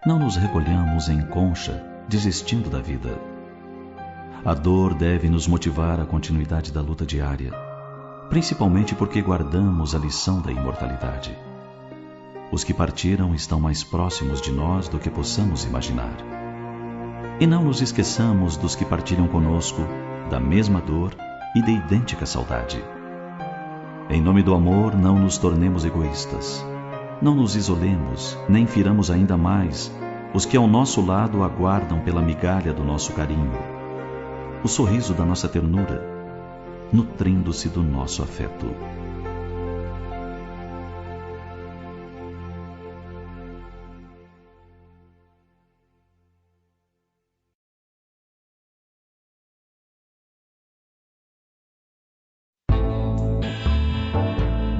não nos recolhamos em concha, desistindo da vida. A dor deve nos motivar à continuidade da luta diária, principalmente porque guardamos a lição da imortalidade. Os que partiram estão mais próximos de nós do que possamos imaginar. E não nos esqueçamos dos que partilham conosco da mesma dor e da idêntica saudade. Em nome do amor, não nos tornemos egoístas. Não nos isolemos, nem firamos ainda mais os que ao nosso lado aguardam pela migalha do nosso carinho, o sorriso da nossa ternura, nutrindo-se do nosso afeto.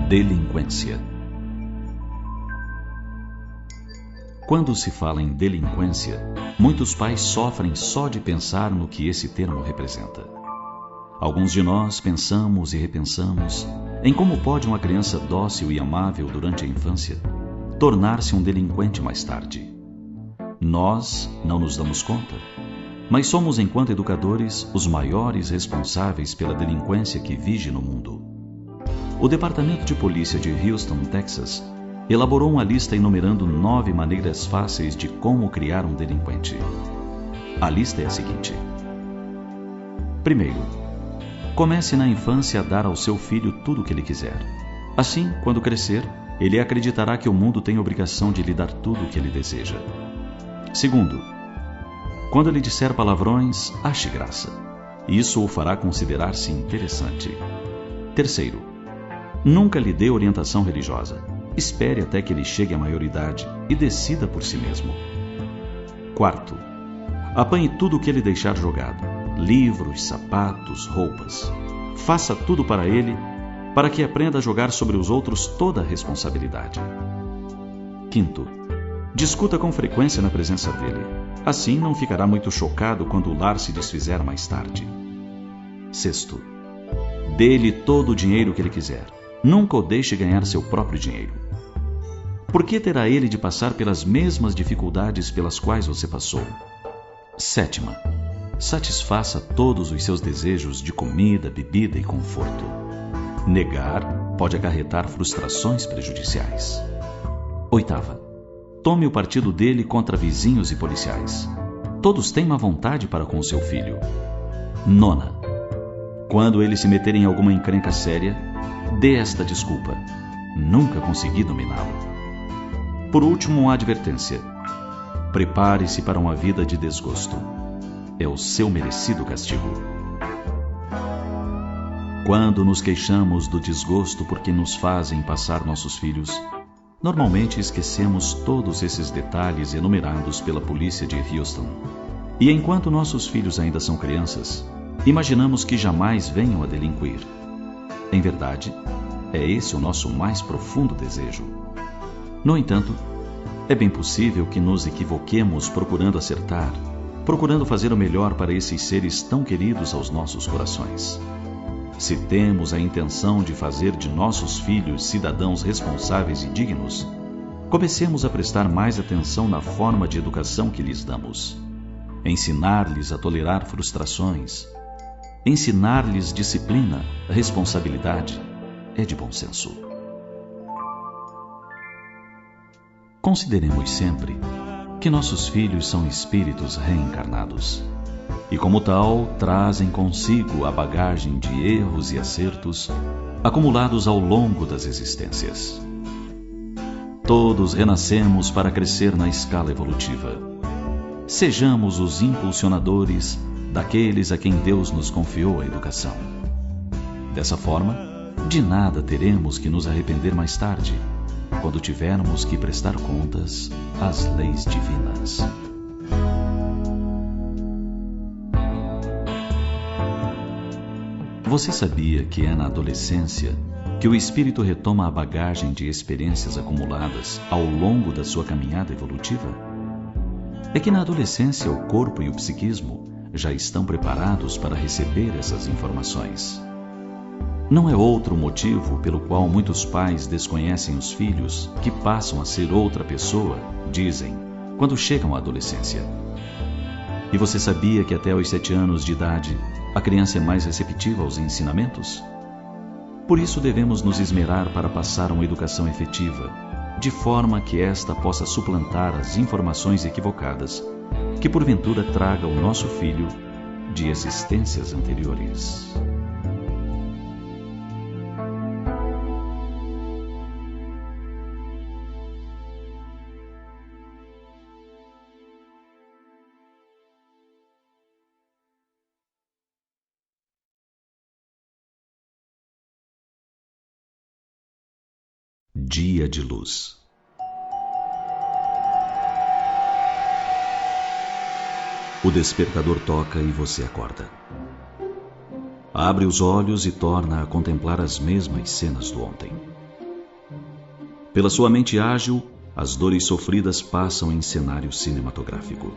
Delinquência. Quando se fala em delinquência, muitos pais sofrem só de pensar no que esse termo representa. Alguns de nós pensamos e repensamos em como pode uma criança dócil e amável durante a infância tornar-se um delinquente mais tarde. Nós não nos damos conta, mas somos, enquanto educadores, os maiores responsáveis pela delinquência que vige no mundo. O Departamento de Polícia de Houston, Texas, elaborou uma lista enumerando 9 maneiras fáceis de como criar um delinquente. A lista é a seguinte. Primeiro, comece na infância a dar ao seu filho tudo o que ele quiser. Assim, quando crescer, ele acreditará que o mundo tem obrigação de lhe dar tudo o que ele deseja. Segundo, quando ele disser palavrões, ache graça. Isso o fará considerar-se interessante. Terceiro, nunca lhe dê orientação religiosa. Espere até que ele chegue à maioridade e decida por si mesmo. Quarto, apanhe tudo o que ele deixar jogado. Livros, sapatos, roupas. Faça tudo para ele para que aprenda a jogar sobre os outros toda a responsabilidade. Quinto, discuta com frequência na presença dele. Assim não ficará muito chocado quando o lar se desfizer mais tarde. Sexto, dê-lhe todo o dinheiro que ele quiser. Nunca o deixe ganhar seu próprio dinheiro. Por que terá ele de passar pelas mesmas dificuldades pelas quais você passou? Sétima, satisfaça todos os seus desejos de comida, bebida e conforto. Negar pode acarretar frustrações prejudiciais. Oitava, tome o partido dele contra vizinhos e policiais. Todos têm má vontade para com seu filho. Nona, quando ele se meter em alguma encrenca séria, dê esta desculpa: nunca consegui dominá-lo. Por último, uma advertência: prepare-se para uma vida de desgosto. É o seu merecido castigo. Quando nos queixamos do desgosto porque nos fazem passar nossos filhos, normalmente esquecemos todos esses detalhes enumerados pela polícia de Houston. E enquanto nossos filhos ainda são crianças, imaginamos que jamais venham a delinquir. Em verdade, é esse o nosso mais profundo desejo. No entanto, é bem possível que nos equivoquemos procurando acertar, procurando fazer o melhor para esses seres tão queridos aos nossos corações. Se temos a intenção de fazer de nossos filhos cidadãos responsáveis e dignos, comecemos a prestar mais atenção na forma de educação que lhes damos. Ensinar-lhes a tolerar frustrações, ensinar-lhes disciplina, responsabilidade, é de bom senso. Consideremos sempre que nossos filhos são espíritos reencarnados e, como tal, trazem consigo a bagagem de erros e acertos acumulados ao longo das existências. Todos renascemos para crescer na escala evolutiva. Sejamos os impulsionadores daqueles a quem Deus nos confiou a educação. Dessa forma, de nada teremos que nos arrepender mais tarde, quando tivermos que prestar contas às leis divinas. Você sabia que é na adolescência que o espírito retoma a bagagem de experiências acumuladas ao longo da sua caminhada evolutiva? É que na adolescência o corpo e o psiquismo já estão preparados para receber essas informações. Não é outro motivo pelo qual muitos pais desconhecem os filhos que passam a ser outra pessoa, dizem, quando chegam à adolescência. E você sabia que até os 7 anos de idade a criança é mais receptiva aos ensinamentos? Por isso devemos nos esmerar para passar uma educação efetiva, de forma que esta possa suplantar as informações equivocadas que porventura traga o nosso filho de existências anteriores. Dia de luz. O despertador toca e você acorda. Abre os olhos e torna a contemplar as mesmas cenas do ontem. Pela sua mente ágil, as dores sofridas passam em cenário cinematográfico.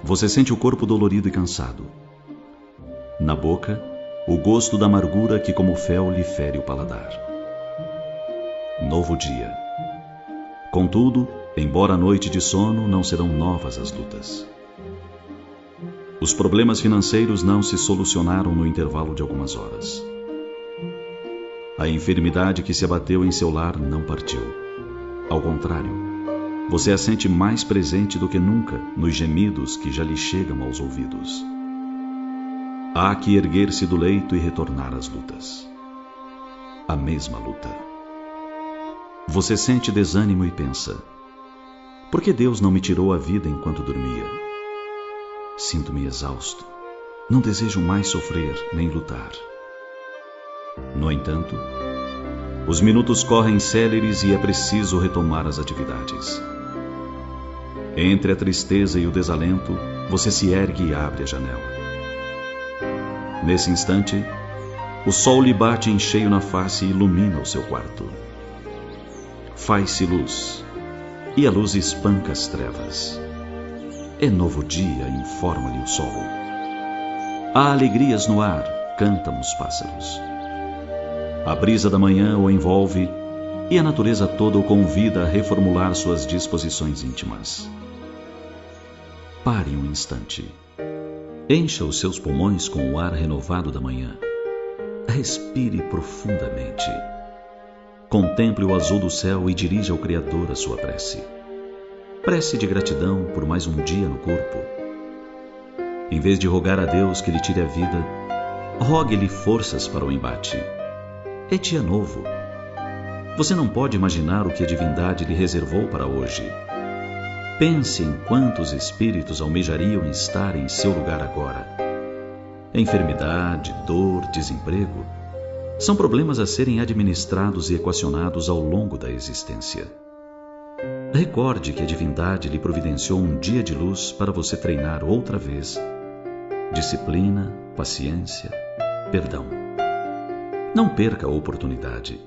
Você sente o corpo dolorido e cansado. Na boca, o gosto da amargura que como fel lhe fere o paladar. Novo dia. Contudo, embora a noite de sono, não serão novas as lutas. Os problemas financeiros não se solucionaram no intervalo de algumas horas. A enfermidade que se abateu em seu lar não partiu. Ao contrário, você a sente mais presente do que nunca nos gemidos que já lhe chegam aos ouvidos. Há que erguer-se do leito e retornar às lutas. A mesma luta. Você sente desânimo e pensa: por que Deus não me tirou a vida enquanto dormia? Sinto-me exausto. Não desejo mais sofrer nem lutar. No entanto, os minutos correm céleres e é preciso retomar as atividades. Entre a tristeza e o desalento, você se ergue e abre a janela. Nesse instante, O sol lhe bate em cheio na face e ilumina o seu quarto. Faz-se luz, e a luz espanca as trevas. É novo dia, informa-lhe o sol. Há alegrias no ar, cantam os pássaros. A brisa da manhã o envolve e a natureza toda o convida a reformular suas disposições íntimas. Pare um instante. Encha os seus pulmões com o ar renovado da manhã. Respire profundamente. Contemple o azul do céu e dirija ao Criador a sua prece. Prece de gratidão por mais um dia no corpo. Em vez de rogar a Deus que lhe tire a vida, rogue-lhe forças para o embate. É dia novo. Você não pode imaginar o que a divindade lhe reservou para hoje. Pense em quantos espíritos almejariam estar em seu lugar agora. Enfermidade, dor, desemprego são problemas a serem administrados e equacionados ao longo da existência. Recorde que a divindade lhe providenciou um dia de luz para você treinar outra vez disciplina, paciência, perdão. Não perca a oportunidade.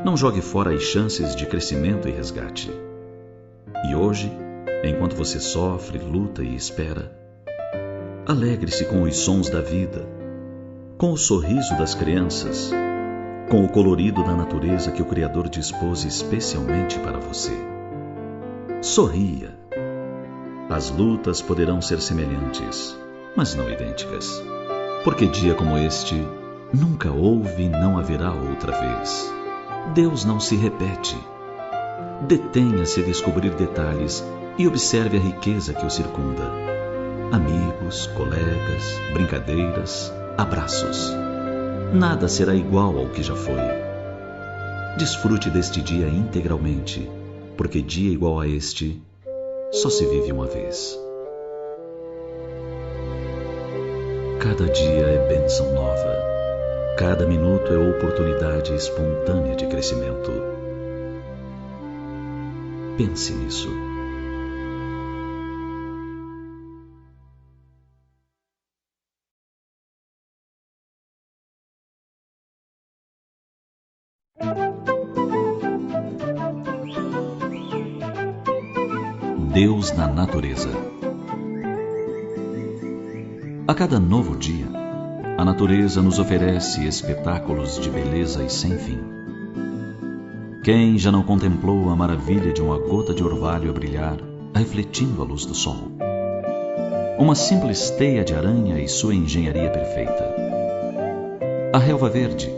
Não jogue fora as chances de crescimento e resgate. E hoje, enquanto você sofre, luta e espera, alegre-se com os sons da vida, com o sorriso das crianças, com o colorido da natureza que o Criador dispôs especialmente para você. Sorria. As lutas poderão ser semelhantes, mas não idênticas, porque dia como este nunca houve e não haverá outra vez. Deus não se repete. Detenha-se a descobrir detalhes e observe a riqueza que o circunda. Amigos, colegas, brincadeiras, abraços. Nada será igual ao que já foi. Desfrute deste dia integralmente, porque dia igual a este só se vive uma vez. Cada dia é bênção nova. Cada minuto é oportunidade espontânea de crescimento. Pense nisso. Deus na natureza. A cada novo dia, a natureza nos oferece espetáculos de beleza e sem fim. Quem já não contemplou a maravilha de uma gota de orvalho a brilhar, refletindo a luz do sol? Uma simples teia de aranha e sua engenharia perfeita. A relva verde,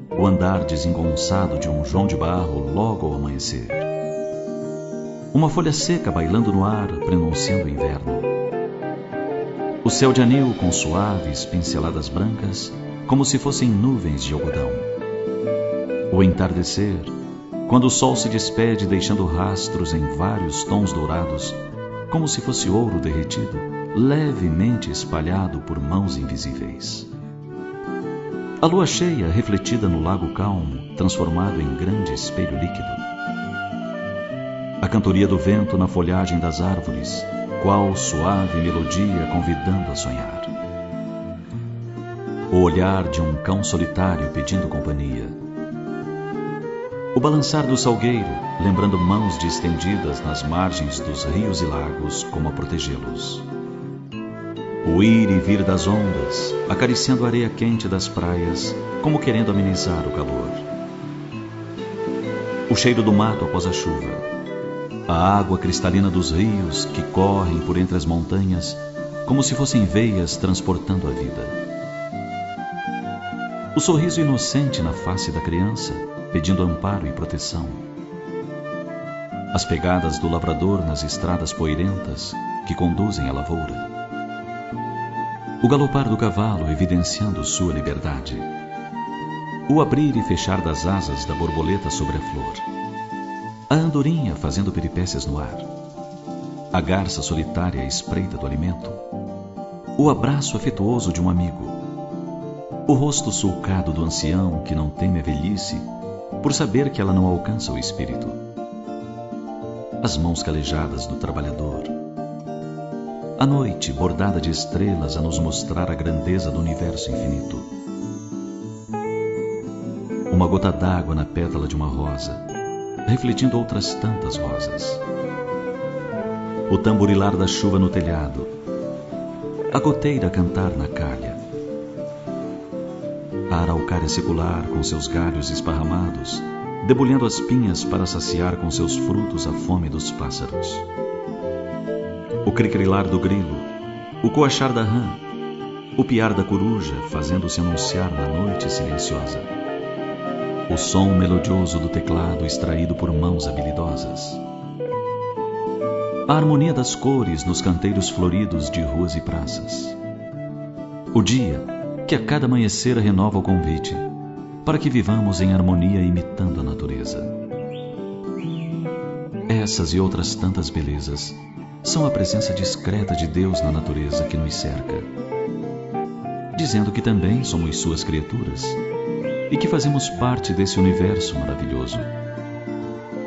o andar desengonçado de um João de Barro logo ao amanhecer. Uma folha seca bailando no ar, prenunciando o inverno. O céu de anil com suaves pinceladas brancas, como se fossem nuvens de algodão. O entardecer, quando o sol se despede deixando rastros em vários tons dourados, como se fosse ouro derretido, levemente espalhado por mãos invisíveis. A lua cheia refletida no lago calmo, transformado em grande espelho líquido. A cantoria do vento na folhagem das árvores, qual suave melodia convidando a sonhar. O olhar de um cão solitário pedindo companhia. O balançar do salgueiro, lembrando mãos distendidas nas margens dos rios e lagos como a protegê-los. O ir e vir das ondas, acariciando a areia quente das praias, como querendo amenizar o calor. O cheiro do mato após a chuva. A água cristalina dos rios que correm por entre as montanhas, como se fossem veias transportando a vida. O sorriso inocente na face da criança, pedindo amparo e proteção. As pegadas do lavrador nas estradas poeirentas que conduzem à lavoura. O galopar do cavalo evidenciando sua liberdade. O abrir e fechar das asas da borboleta sobre a flor. A andorinha fazendo peripécias no ar. A garça solitária à espreita do alimento. O abraço afetuoso de um amigo. O rosto sulcado do ancião que não teme a velhice, por saber que ela não alcança o espírito. As mãos calejadas do trabalhador. A noite bordada de estrelas a nos mostrar a grandeza do universo infinito. uma gota d'água na pétala de uma rosa, refletindo outras tantas rosas. O tamborilar da chuva no telhado, a goteira a cantar na calha, a araucária secular com seus galhos esparramados, debulhando as pinhas para saciar com seus frutos a fome dos pássaros. O cricrilar do grilo, o coachar da rã, o piar da coruja fazendo-se anunciar na noite silenciosa. O som melodioso do teclado extraído por mãos habilidosas. A harmonia das cores nos canteiros floridos de ruas e praças. O dia que a cada amanhecer renova o convite para que vivamos em harmonia imitando a natureza. Essas e outras tantas belezas são a presença discreta de Deus na natureza que nos cerca, dizendo que também somos suas criaturas e que fazemos parte desse universo maravilhoso.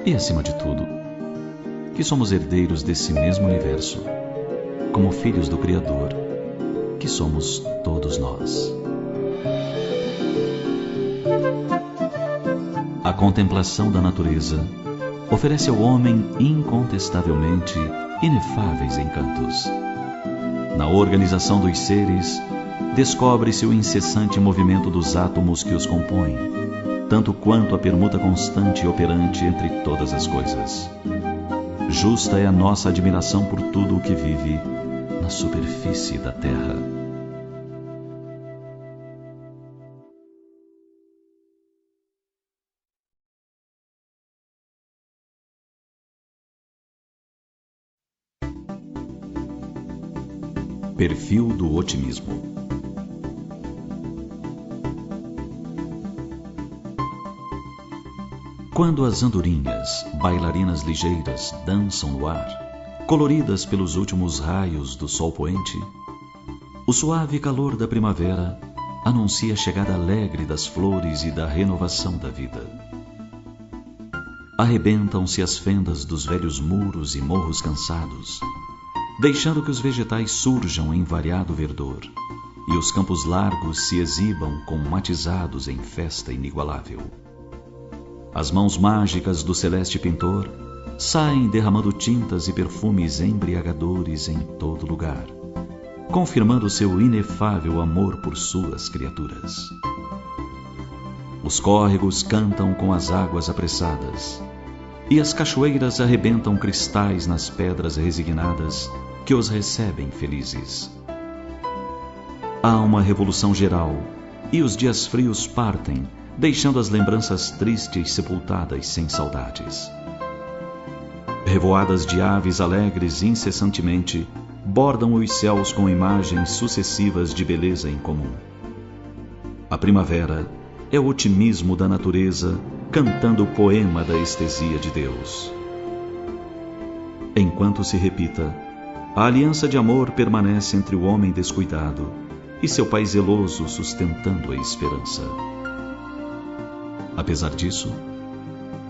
E, acima de tudo, que somos herdeiros desse mesmo universo, como filhos do Criador, que somos todos nós. A contemplação da natureza oferece ao homem incontestavelmente inefáveis encantos. Na organização dos seres, descobre-se o incessante movimento dos átomos que os compõem, tanto quanto a permuta constante e operante entre todas as coisas. Justa é a nossa admiração por tudo o que vive na superfície da terra. Perfil do otimismo. Quando as andorinhas, bailarinas ligeiras, dançam no ar, coloridas pelos últimos raios do sol poente, o suave calor da primavera anuncia a chegada alegre das flores e da renovação da vida. Arrebentam-se as fendas dos velhos muros e morros cansados, deixando que os vegetais surjam em variado verdor e os campos largos se exibam com matizados em festa inigualável. As mãos mágicas do celeste pintor saem derramando tintas e perfumes embriagadores em todo lugar, confirmando seu inefável amor por suas criaturas. Os córregos cantam com as águas apressadas, e as cachoeiras arrebentam cristais nas pedras resignadas que os recebem felizes. Há uma revolução geral, e os dias frios partem, deixando as lembranças tristes sepultadas sem saudades. Revoadas de aves alegres incessantemente bordam os céus com imagens sucessivas de beleza incomum. A primavera é o otimismo da natureza cantando o poema da estesia de Deus. Enquanto se repita, a aliança de amor permanece entre o homem descuidado e seu pai zeloso sustentando a esperança. Apesar disso,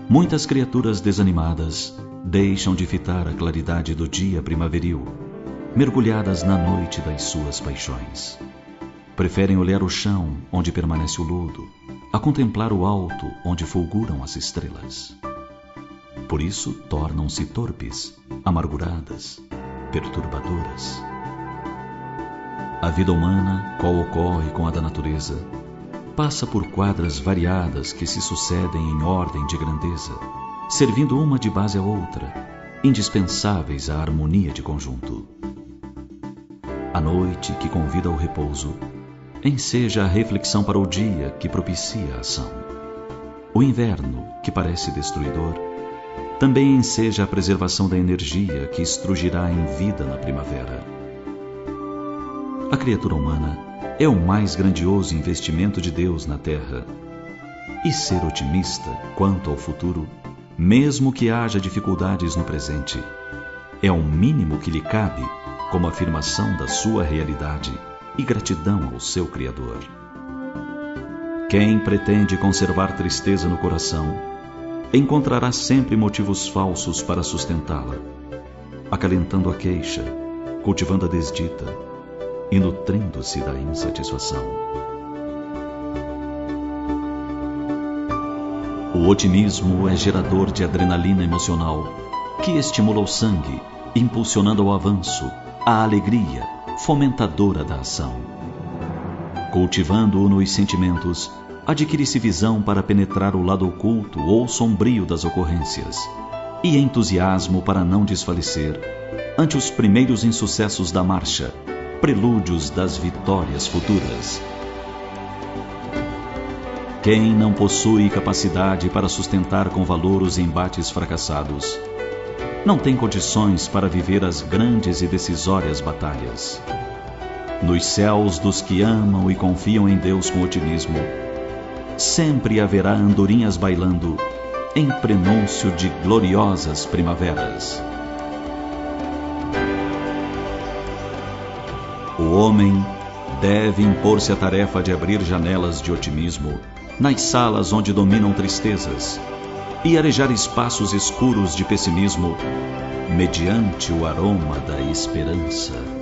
muitas criaturas desanimadas deixam de fitar a claridade do dia primaveril, mergulhadas na noite das suas paixões. Preferem olhar o chão, onde permanece o lodo, a contemplar o alto, onde fulguram as estrelas. Por isso, tornam-se torpes, amarguradas, perturbadoras. A vida humana, qual ocorre com a da natureza, passa por quadras variadas que se sucedem em ordem de grandeza, servindo uma de base à outra, indispensáveis à harmonia de conjunto. A noite que convida ao repouso enseja a reflexão para o dia que propicia a ação. O inverno, que parece destruidor, também enseja a preservação da energia que estrugirá em vida na primavera. A criatura humana é o mais grandioso investimento de Deus na Terra. E ser otimista quanto ao futuro, mesmo que haja dificuldades no presente, é o mínimo que lhe cabe como afirmação da sua realidade e gratidão ao seu Criador. Quem pretende conservar tristeza no coração encontrará sempre motivos falsos para sustentá-la, acalentando a queixa, cultivando a desdita e nutrindo-se da insatisfação. O otimismo é gerador de adrenalina emocional, que estimula o sangue, impulsionando ao avanço, a alegria, fomentadora da ação. Cultivando-o nos sentimentos, adquire-se visão para penetrar o lado oculto ou sombrio das ocorrências, e entusiasmo para não desfalecer ante os primeiros insucessos da marcha, prelúdios das vitórias futuras. Quem não possui capacidade para sustentar com valor os embates fracassados, não tem condições para viver as grandes e decisórias batalhas. Nos céus dos que amam e confiam em Deus com otimismo, sempre haverá andorinhas bailando em prenúncio de gloriosas primaveras. O homem deve impor-se a tarefa de abrir janelas de otimismo nas salas onde dominam tristezas e arejar espaços escuros de pessimismo mediante o aroma da esperança.